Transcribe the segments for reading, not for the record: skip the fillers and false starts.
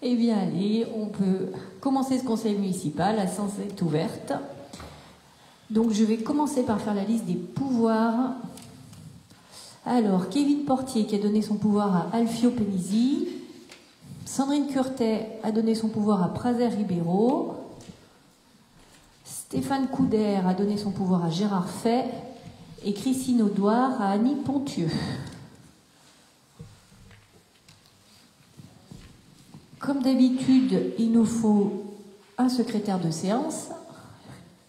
Eh bien, allez, on peut commencer ce conseil municipal. La séance est ouverte. Donc, je vais commencer par faire la liste des pouvoirs. Alors, Kevin Portier qui a donné son pouvoir à Alfio Penisi. Sandrine Curtet a donné son pouvoir à Prazer Ribeiro. Stéphane Couder a donné son pouvoir à Gérard Fay. Et Christine Audouard à Annie Pontieux. Comme d'habitude, il nous faut un secrétaire de séance.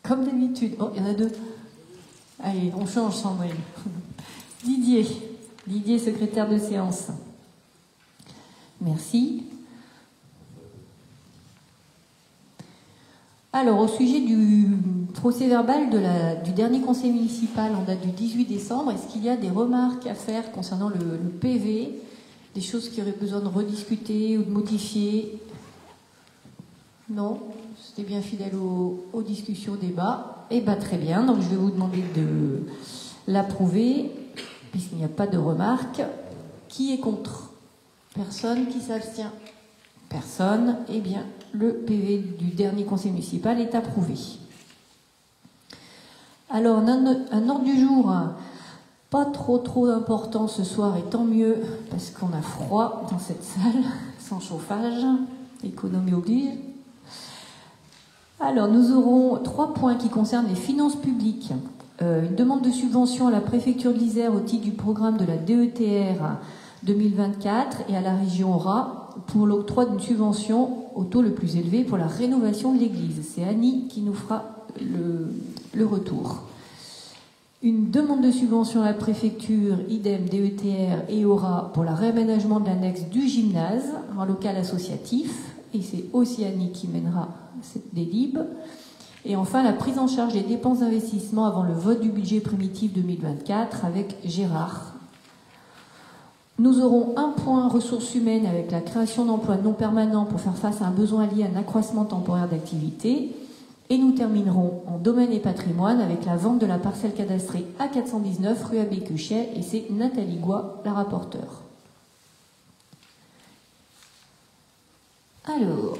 Comme d'habitude. Oh, il y en a deux. Allez, on change, Sandrine. Didier, secrétaire de séance. Merci. Alors, au sujet du procès-verbal du dernier conseil municipal en date du 18 décembre, est-ce qu'il y a des remarques à faire concernant le PV, des choses qui auraient besoin de rediscuter ou de modifier? Non? C'était bien fidèle aux discussions, aux débats. Eh bien, très bien. Donc, je vais vous demander de l'approuver, puisqu'il n'y a pas de remarques. Qui est contre? Personne. Qui s'abstient? Personne. Eh bien, le PV du dernier conseil municipal est approuvé. Alors, un ordre du jour pas trop important ce soir, et tant mieux, parce qu'on a froid dans cette salle, sans chauffage, économie oblige. Alors, nous aurons 3 points qui concernent les finances publiques. Une demande de subvention à la préfecture de l'Isère au titre du programme de la DETR 2024 et à la région Aura pour l'octroi d'une subvention au taux le plus élevé pour la rénovation de l'église. C'est Annie qui nous fera le retour. Une demande de subvention à la préfecture, idem DETR et Aura pour le réaménagement de l'annexe du gymnase en local associatif. Et c'est aussi Annie qui mènera cette délib. Et enfin, la prise en charge des dépenses d'investissement avant le vote du budget primitif 2024 avec Gérard. Nous aurons un point ressources humaines avec la création d'emplois non permanents pour faire face à un besoin lié à un accroissement temporaire d'activité. Et nous terminerons en domaine et patrimoine avec la vente de la parcelle cadastrée A419 rue Abbé Cuchet. Et c'est Nathalie Goua, la rapporteure. Alors,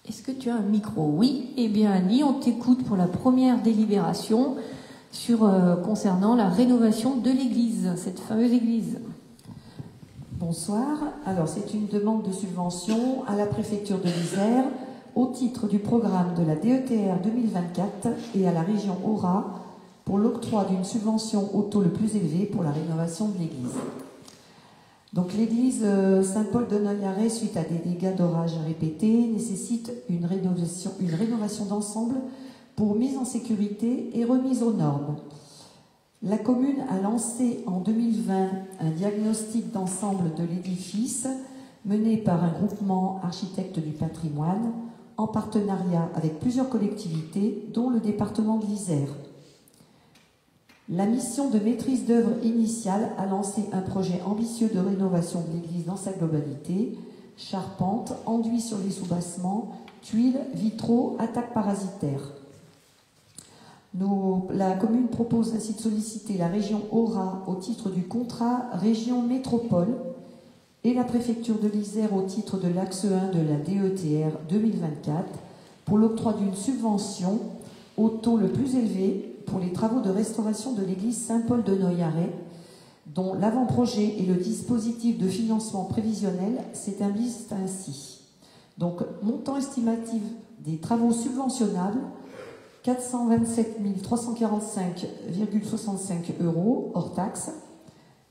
est-ce que tu as un micro? Oui. Eh bien, Annie, on t'écoute pour la première délibération concernant la rénovation de l'église, cette fameuse église. Bonsoir. Alors, c'est une demande de subvention à la préfecture de l'Isère au titre du programme de la DETR 2024 et à la région Aura pour l'octroi d'une subvention au taux le plus élevé pour la rénovation de l'église. Donc l'église Saint-Paul de Noyaret, suite à des dégâts d'orage répétés, nécessite une rénovation d'ensemble pour mise en sécurité et remise aux normes. La commune a lancé en 2020 un diagnostic d'ensemble de l'édifice mené par un groupement architecte du patrimoine en partenariat avec plusieurs collectivités, dont le département de l'Isère. La mission de maîtrise d'œuvre initiale a lancé un projet ambitieux de rénovation de l'église dans sa globalité: charpente, enduit sur les soubassements, tuiles, vitraux, attaques parasitaires. La commune propose ainsi de solliciter la région Aura au titre du contrat région métropole et la préfecture de l'Isère au titre de l'axe 1 de la DETR 2024 pour l'octroi d'une subvention au taux le plus élevé pour les travaux de restauration de l'église Saint-Paul de Noyaret, dont l'avant-projet et le dispositif de financement prévisionnel s'établissent ainsi. Donc, montant estimatif des travaux subventionnables, 427 345,65 € hors taxe.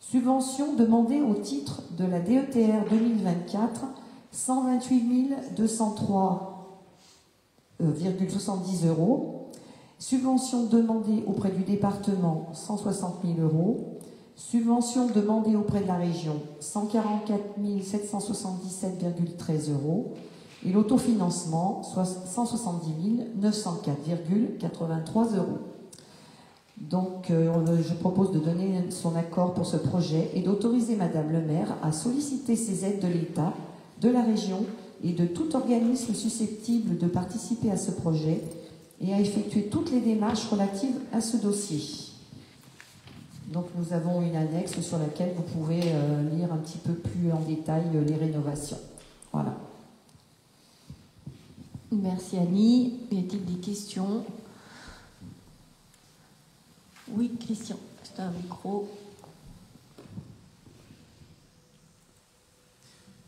Subvention demandée au titre de la DETR 2024, 128 203,70 €. Subvention demandée auprès du département, 160 000 €. Subvention demandée auprès de la région, 144 777,13 €. Et l'autofinancement, 170 904,83 €. Donc, je propose de donner son accord pour ce projet et d'autoriser Madame le maire à solliciter ces aides de l'État, de la région et de tout organisme susceptible de participer à ce projet et à effectuer toutes les démarches relatives à ce dossier. Donc nous avons une annexe sur laquelle vous pouvez lire un petit peu plus en détail les rénovations. Voilà. Merci Annie. Y a-t-il des questions? Oui, Christian, c'est un micro.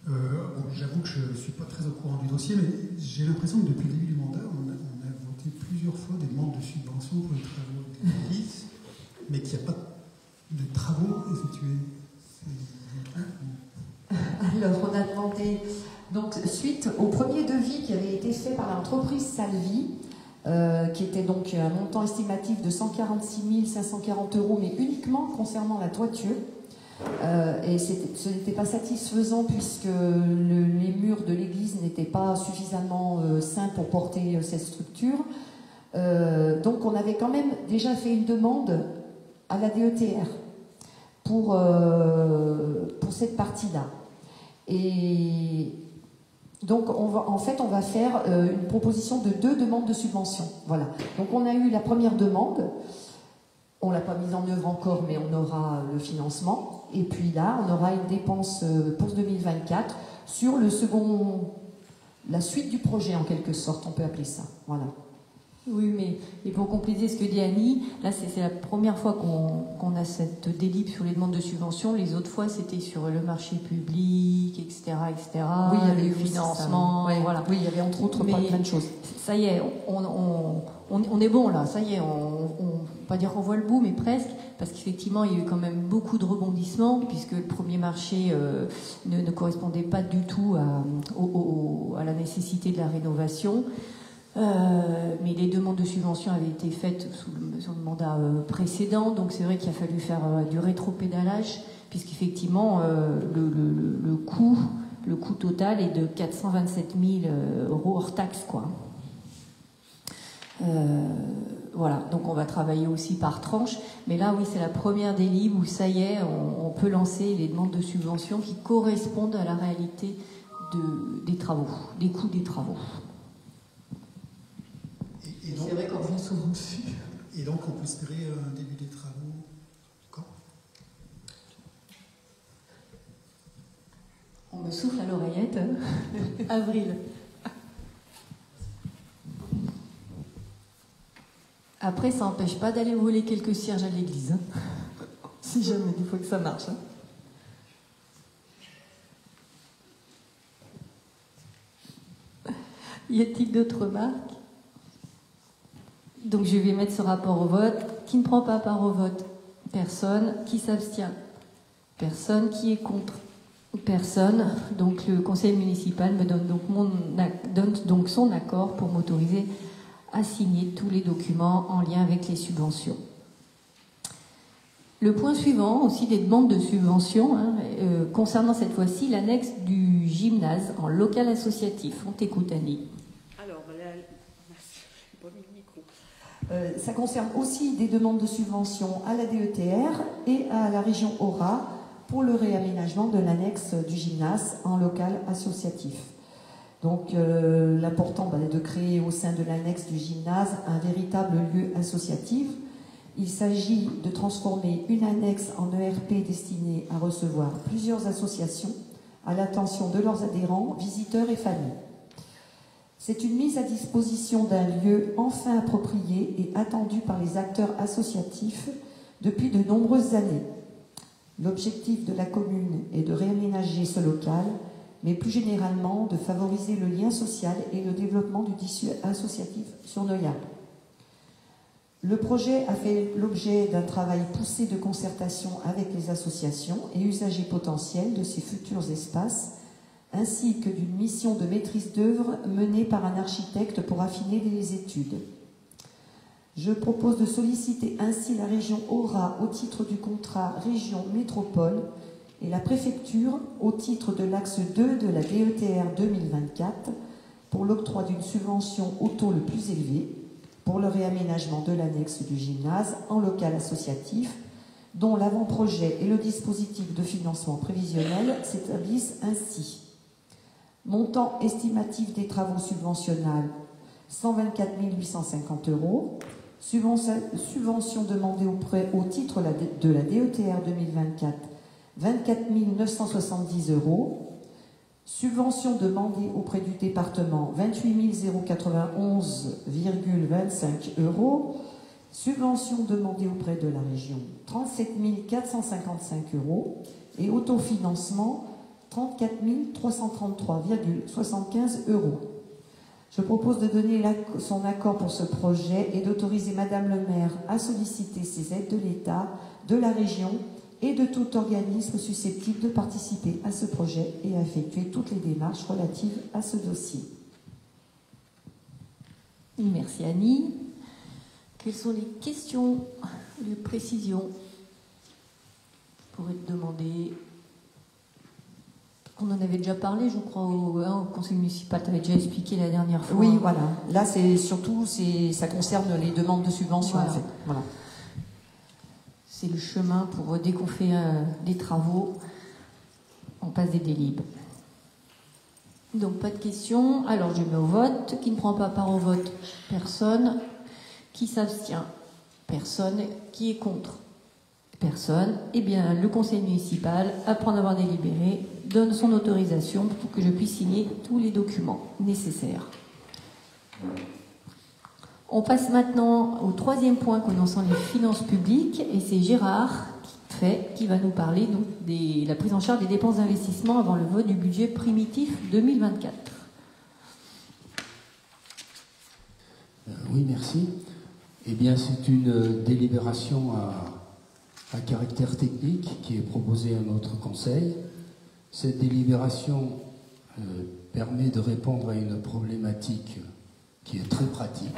J'avoue que je ne suis pas très au courant du dossier, mais j'ai l'impression que depuis le début du mandat, on a voté plusieurs fois des demandes de subventions pour les travaux de l'église, mais qu'il n'y a pas de travaux effectués. Alors, on a demandé, donc, suite au premier devis qui avait été fait par l'entreprise Salvi, qui était donc un montant estimatif de 146 540 €, mais uniquement concernant la toiture. Et ce n'était pas satisfaisant puisque les murs de l'église n'étaient pas suffisamment sains pour porter cette structure. Donc on avait quand même déjà fait une demande à la DETR pour cette partie-là. Et donc on va faire une proposition de 2 demandes de subvention. Voilà. Donc on a eu la première demande. On ne l'a pas mise en œuvre encore, mais on aura le financement. Et puis là, on aura une dépense pour 2024 sur la suite du projet, en quelque sorte, on peut appeler ça. Voilà. Oui, mais et pour compléter ce que dit Annie, là c'est la première fois qu'on a cette délibération sur les demandes de subvention. Les autres fois c'était sur le marché public, etc., etc. Oui, il y avait le financement, ouais, voilà. Oui, il y avait entre autres plein de choses. Ça y est, on est bon là. Ça y est, on pas dire qu'on voit le bout, mais presque, parce qu'effectivement il y a eu quand même beaucoup de rebondissements puisque le premier marché ne correspondait pas du tout à la nécessité de la rénovation. Mais les demandes de subvention avaient été faites sous le mandat précédent, donc c'est vrai qu'il a fallu faire du rétropédalage, puisqu'effectivement le coût total est de 427 000 € hors taxe, quoi. Voilà, donc on va travailler aussi par tranche, mais là oui c'est la première délib où ça y est, on peut lancer les demandes de subvention qui correspondent à la réalité des travaux, des coûts des travaux. C'est vrai qu'on revient souvent dessus. Et donc on peut espérer un début des travaux quand? On me souffle à l'oreillette. Avril. Après, ça n'empêche pas d'aller voler quelques cierges à l'église. Hein. Si jamais, il faut que ça marche. Hein. Y a-t-il d'autres remarques? Donc je vais mettre ce rapport au vote. Qui ne prend pas part au vote? Personne. Qui s'abstient? Personne. Qui est contre? Personne. Donc le conseil municipal me donne donc son accord pour m'autoriser à signer tous les documents en lien avec les subventions. Le point suivant, aussi des demandes de subventions, concernant cette fois-ci l'annexe du gymnase en local associatif. On t'écoute, Annie. Alors, ça concerne aussi des demandes de subventions à la DETR et à la région Aura pour le réaménagement de l'annexe du gymnase en local associatif. Donc l'important est de créer au sein de l'annexe du gymnase un véritable lieu associatif. Il s'agit de transformer une annexe en ERP destinée à recevoir plusieurs associations à l'attention de leurs adhérents, visiteurs et familles. C'est une mise à disposition d'un lieu enfin approprié et attendu par les acteurs associatifs depuis de nombreuses années. L'objectif de la commune est de réaménager ce local, mais plus généralement de favoriser le lien social et le développement du tissu associatif sur Noyal. Le projet a fait l'objet d'un travail poussé de concertation avec les associations et usagers potentiels de ces futurs espaces, ainsi que d'une mission de maîtrise d'œuvre menée par un architecte pour affiner les études. Je propose de solliciter ainsi la région Aura au titre du contrat région métropole et la préfecture au titre de l'axe 2 de la DETR 2024 pour l'octroi d'une subvention au taux le plus élevé pour le réaménagement de l'annexe du gymnase en local associatif, dont l'avant-projet et le dispositif de financement prévisionnel s'établissent ainsi. Montant estimatif des travaux subventionnables, 124 850 €. Subvention demandée au titre de la DETR 2024, 24 970 €. Subvention demandée auprès du département 28 091,25 €. Subvention demandée auprès de la région 37 455 €. Et autofinancement 34 333,75 €. Je propose de donner son accord pour ce projet et d'autoriser Madame le maire à solliciter ces aides de l'État, de la région et de tout organisme susceptible de participer à ce projet et à effectuer toutes les démarches relatives à ce dossier. Merci Annie. Quelles sont les questions, les précisions pour être demandées? On en avait déjà parlé, je crois, au conseil municipal, tu avais déjà expliqué la dernière fois. Oui, voilà. Là, c'est surtout, ça concerne les demandes de subventions, voilà. en fait. Voilà. C'est le chemin pour, dès qu'on fait des travaux, on passe des délibes. Donc, pas de questions. Alors, je mets au vote. Qui ne prend pas part au vote? Personne. Qui s'abstient? Personne. Qui est contre? Personne. Eh bien, le conseil municipal, après en avoir délibéré, donne son autorisation pour que je puisse signer tous les documents nécessaires. On passe maintenant au troisième point concernant les finances publiques, et c'est Gérard qui va nous parler donc de la prise en charge des dépenses d'investissement avant le vote du budget primitif 2024. Oui, merci. Eh bien, c'est une délibération à caractère technique qui est proposée à notre conseil. Cette délibération permet de répondre à une problématique qui est très pratique.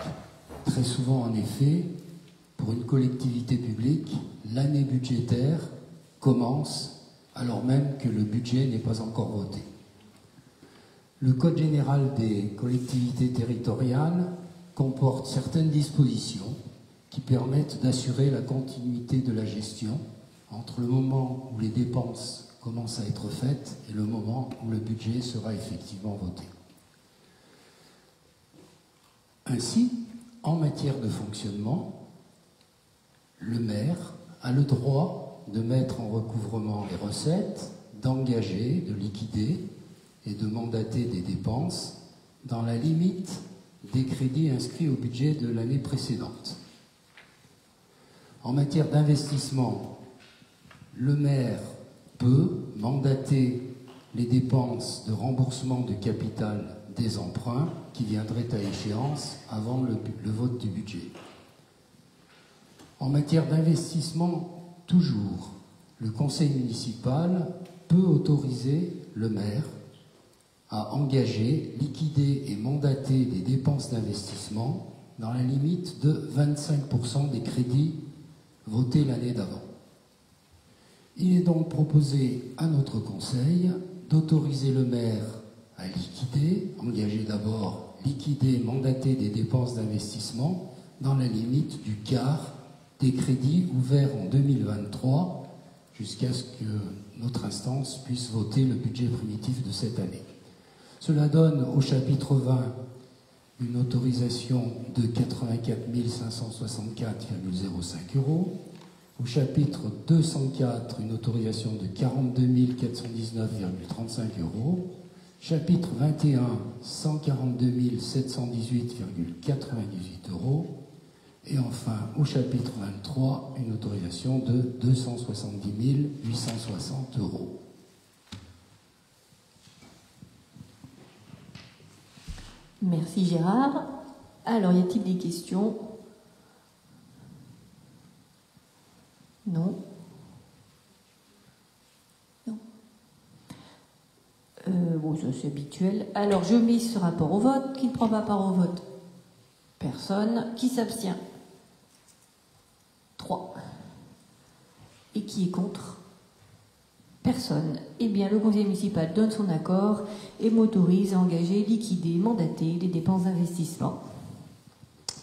Très souvent, en effet, pour une collectivité publique, l'année budgétaire commence alors même que le budget n'est pas encore voté. Le Code général des collectivités territoriales comporte certaines dispositions qui permettent d'assurer la continuité de la gestion entre le moment où les dépenses commencent à être faites et le moment où le budget sera effectivement voté. Ainsi, en matière de fonctionnement, le maire a le droit de mettre en recouvrement les recettes, d'engager, de liquider et de mandater des dépenses dans la limite des crédits inscrits au budget de l'année précédente. En matière d'investissement, le maire peut mandater les dépenses de remboursement de capital des emprunts qui viendraient à échéance avant le vote du budget. En matière d'investissement, toujours, le conseil municipal peut autoriser le maire à engager, liquider et mandater des dépenses d'investissement dans la limite de 25% des crédits votés l'année d'avant. Il est donc proposé à notre conseil d'autoriser le maire à liquider, engager d'abord, liquider, mandater des dépenses d'investissement dans la limite du quart des crédits ouverts en 2023 jusqu'à ce que notre instance puisse voter le budget primitif de cette année. Cela donne au chapitre 20 une autorisation de 84 564,05 €, au chapitre 204 une autorisation de 42 419,35 €, chapitre 21 142 718,98 € et enfin au chapitre 23 une autorisation de 270 860 €. Merci Gérard. Alors, y a-t-il des questions? Non. Non. Bon, ça c'est habituel. Alors, je mets ce rapport au vote. Qui ne prend pas part au vote? Personne. Qui s'abstient? 3. Et qui est contre? Personne. Eh bien, le conseil municipal donne son accord et m'autorise à engager, liquider, mandater les dépenses d'investissement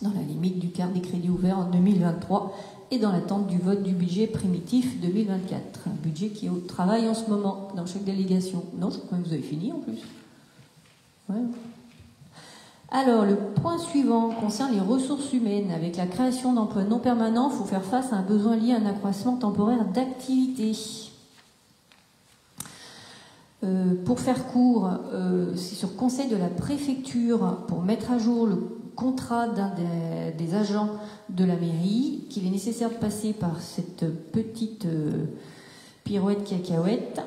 dans la limite du quart des crédits ouverts en 2023 et dans l'attente du vote du budget primitif 2024. Un budget qui est au travail en ce moment dans chaque délégation. Non, je crois que vous avez fini en plus. Ouais. Alors, le point suivant concerne les ressources humaines. Avec la création d'emplois non permanents, il faut faire face à un besoin lié à un accroissement temporaire d'activité. Pour faire court, c'est sur conseil de la préfecture pour mettre à jour le contrat d'un des agents de la mairie qu'il est nécessaire de passer par cette petite pirouette cacahuète.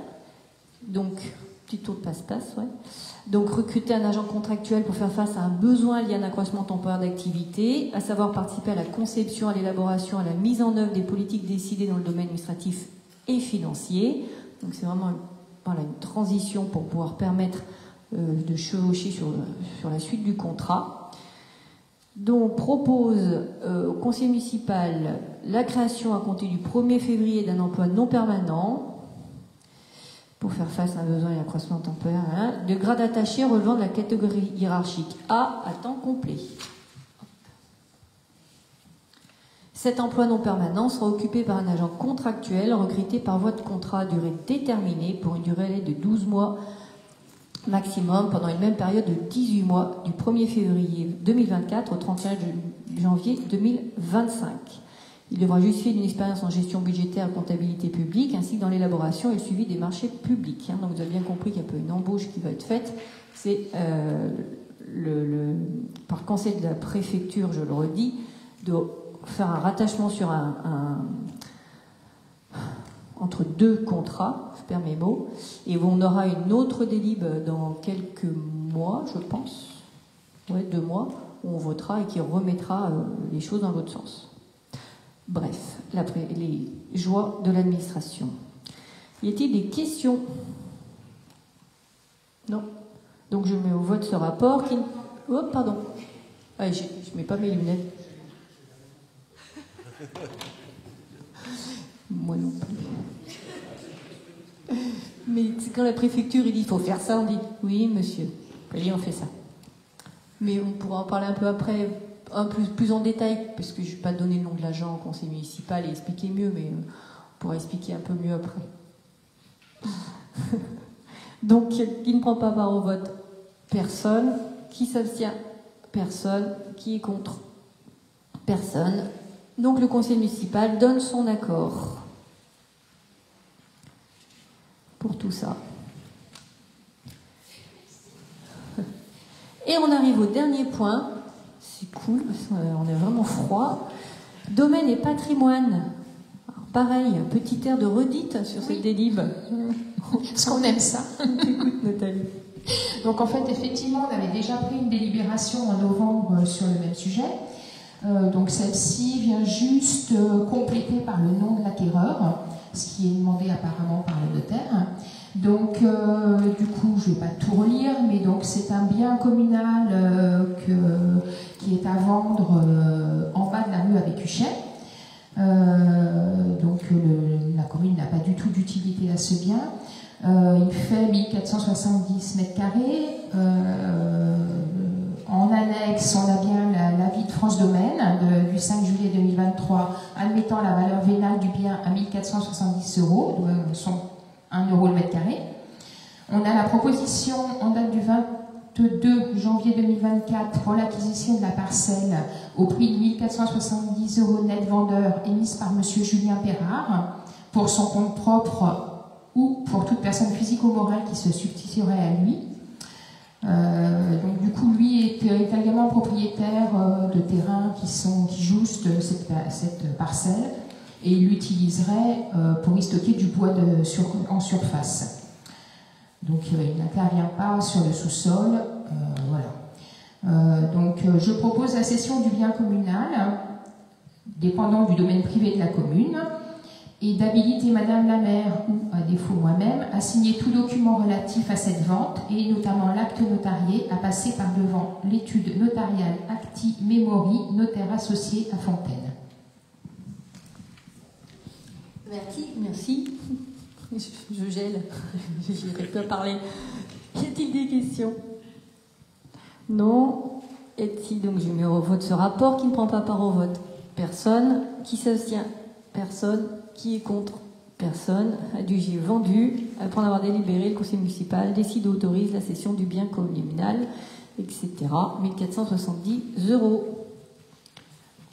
Donc, petit tour de passe-passe, ouais. Donc, recruter un agent contractuel pour faire face à un besoin lié à un accroissement temporaire d'activité, à savoir participer à la conception, à l'élaboration, à la mise en œuvre des politiques décidées dans le domaine administratif et financier. Donc, c'est vraiment une transition pour pouvoir permettre de chevaucher sur la suite du contrat. Donc, propose au conseil municipal la création à compter du 1er février d'un emploi non permanent pour faire face à un besoin et un accroissement temporaire de grade attaché relevant de la catégorie hiérarchique A à temps complet. Cet emploi non permanent sera occupé par un agent contractuel recruté par voie de contrat à durée déterminée pour une durée de 12 mois maximum pendant une même période de 18 mois du 1er février 2024 au 31 janvier 2025. Il devra justifier d'une expérience en gestion budgétaire et comptabilité publique ainsi que dans l'élaboration et le suivi des marchés publics. Donc vous avez bien compris qu'il y a un peu une embauche qui va être faite. C'est par conseil de la préfecture, je le redis, de faire un rattachement sur entre deux contrats, je perds mes mots, et on aura une autre délib dans quelques mois, je pense, 2 mois, où on votera et qui remettra les choses dans l'autre sens. Bref, les joies de l'administration. Y a-t-il des questions? Non. Donc je mets au vote ce rapport qui... Oh, pardon. Ah, je ne mets pas mes lunettes. Moi non plus. Mais c'est quand la préfecture il dit il faut faire ça, on dit oui monsieur, allez on fait ça. Mais on pourra en parler un peu après, plus en détail, parce que je ne vais pas donner le nom de l'agent au conseil municipal et expliquer mieux, mais on pourra expliquer un peu mieux après. Donc, qui ne prend pas part au vote? Personne. Qui s'abstient? Personne. Qui est contre? Personne. Donc, le conseil municipal donne son accord pour tout ça. Et on arrive au dernier point. C'est cool, parce qu'on est vraiment froid. Domaine et patrimoine. Alors, pareil, petit air de redite sur cette délib. Parce qu'on aime ça. Écoute, Nathalie. Donc en fait, effectivement, on avait déjà pris une délibération en novembre sur le même sujet. Donc celle-ci vient juste compléter par le nom de l'acquéreur, ce qui est demandé apparemment par le notaire. Donc du coup, je ne vais pas tout relire, mais donc c'est un bien communal qui est à vendre en bas de la rue à Bécuchet. Donc la commune n'a pas du tout d'utilité à ce bien. Il fait 1470 mètres carrés. En annexe, on a bien l'avis de France Domaine du 5 juillet 2023, admettant la valeur vénale du bien à 1470 €, soit 1 € le mètre carré. On a la proposition en date du 22 janvier 2024 pour l'acquisition de la parcelle au prix de 1470 € net vendeur émise par M. Julien Perrard pour son compte propre ou pour toute personne physique ou morale qui se substituerait à lui. Donc du coup, lui est également propriétaire de terrains qui jouxtent cette parcelle et il l'utiliserait pour y stocker du bois en surface. Donc il n'intervient pas sur le sous-sol. Voilà. Donc je propose la cession du bien communal dépendant du domaine privé de la commune et d'habiliter Madame la maire ou, à défaut moi-même, à signer tout document relatif à cette vente et notamment l'acte notarié à passer par devant l'étude notariale Acti Memori, notaire associé à Fontaine. Merci. Je gèle. J'irai pas parler. Y a-t-il des questions? Non. Est-il donc je mets au vote ce rapport? Qui ne prend pas part au vote? Personne. Qui s'abstient? Personne. Qui est contre? Personne. Adjugé vendu. Après en avoir délibéré, le conseil municipal décide ou autorise la cession du bien communal, etc. 1470 €.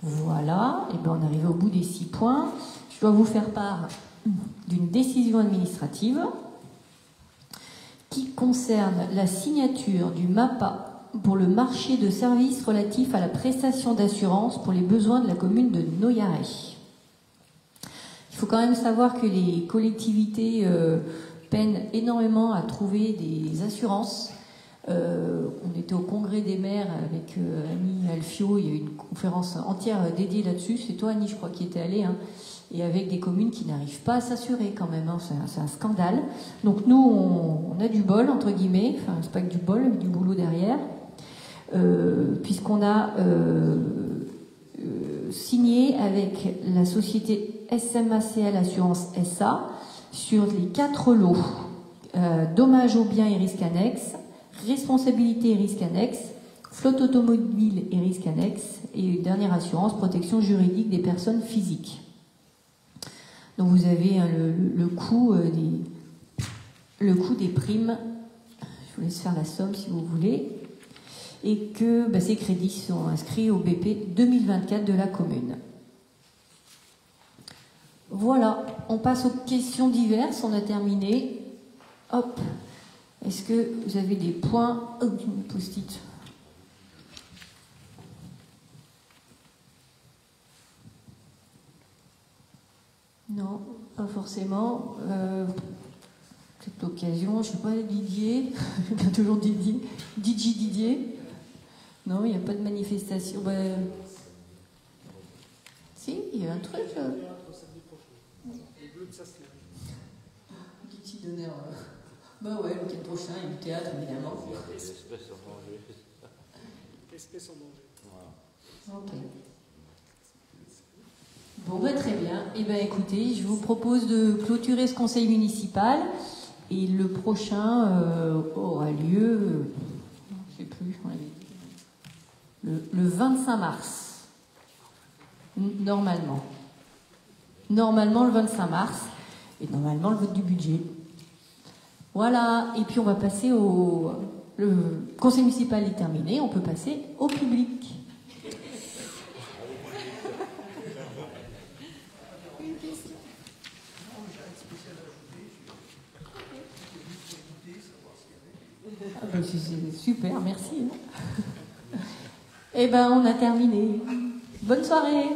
Voilà. Et bien on arrive au bout des 6 points. Je dois vous faire part d'une décision administrative qui concerne la signature du MAPA pour le marché de services relatif à la prestation d'assurance pour les besoins de la commune de Noyaret. Il faut quand même savoir que les collectivités peinent énormément à trouver des assurances. On était au congrès des maires avec Annie Alfio, il y a eu une conférence entière dédiée là-dessus. C'est toi, Annie, je crois, qui était allée, hein. Et avec des communes qui n'arrivent pas à s'assurer quand même, hein. C'est un scandale. Donc nous, on a du bol, entre guillemets, enfin c'est pas que du bol, mais du boulot derrière, puisqu'on a signé avec la société SMACL Assurance SA sur les 4 lots, dommages aux biens et risques annexes, responsabilité et risques annexes, flotte automobile et risques annexes, et une dernière assurance, protection juridique des personnes physiques. Donc vous avez le coût des primes, je vous laisse faire la somme si vous voulez, et que ces crédits sont inscrits au BP 2024 de la commune. Voilà, on passe aux questions diverses, on a terminé. Hop, est-ce que vous avez des points? Oh, une post-it. Non, pas forcément. Peut-être l'occasion, je ne sais pas, Didier, je bien toujours Didier. Didier. Non, il n'y a pas de manifestation. Si, il y a un truc là. Petit d'honneur. Ouais, le week-end prochain, il y a du théâtre, évidemment. Espèce en danger. Espèce en danger. Voilà. Ok. Bon, très bien. Eh bien, écoutez, je vous propose de clôturer ce conseil municipal. Et le prochain aura lieu, je ne sais plus, le 25 mars. Normalement. Normalement, le 25 mars. Et normalement, le vote du budget. Voilà. Et puis, on va passer au... Le conseil municipal est terminé. On peut passer au public. C'est super, merci. Eh bien, on a terminé. Bonne soirée.